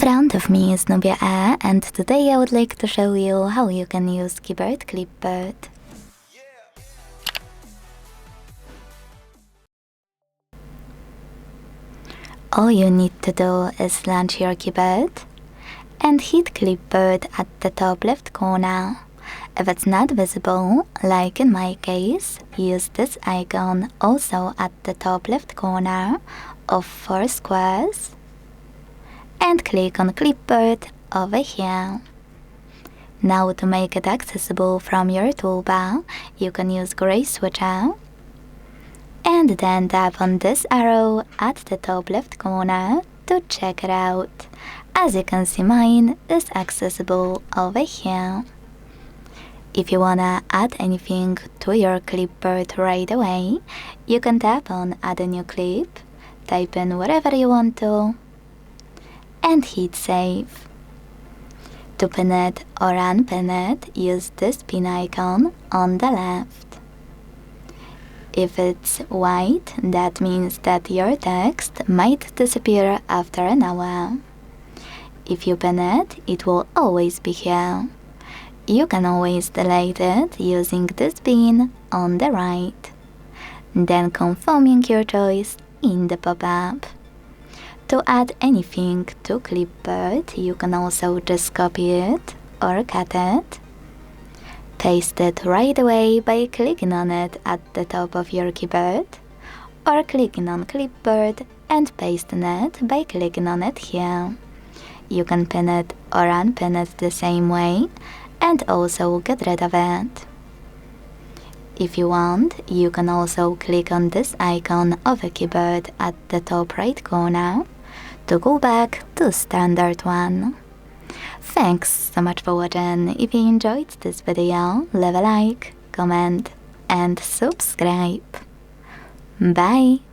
front of me is NUBIA Air, and today I would like to show you how you can use keyboard Clipboard. All you need to do is launch your keyboard and hit Clipboard at the top left corner. If it's not visible, like in my case, use this icon also at the top left corner of 4 squares and click on Clipboard over here. Now to make it accessible from your toolbar, you can use gray switcher and then tap on this arrow at the top left corner to check it out. As you can see, mine is accessible over here. If you wanna add anything to your clipboard right away, you can tap on Add a new clip, type in whatever you want to, and hit Save. To pin it or unpin it, use this pin icon on the left. If it's white, that means that your text might disappear after an hour. If you pin it, it will always be here. You can always delete it using this pin on the right, then confirming your choice in the pop-up. To add anything to Clipboard, you can also just copy it or cut it. Paste it right away by clicking on it at the top of your keyboard, or clicking on Clipboard and pasting it by clicking on it here. You can pin it or unpin it the same way and also get rid of it. If you want, you can also click on this icon of a keyboard at the top right corner to go back to standard one. Thanks so much for watching. If you enjoyed this video, leave a like, comment and subscribe. Bye!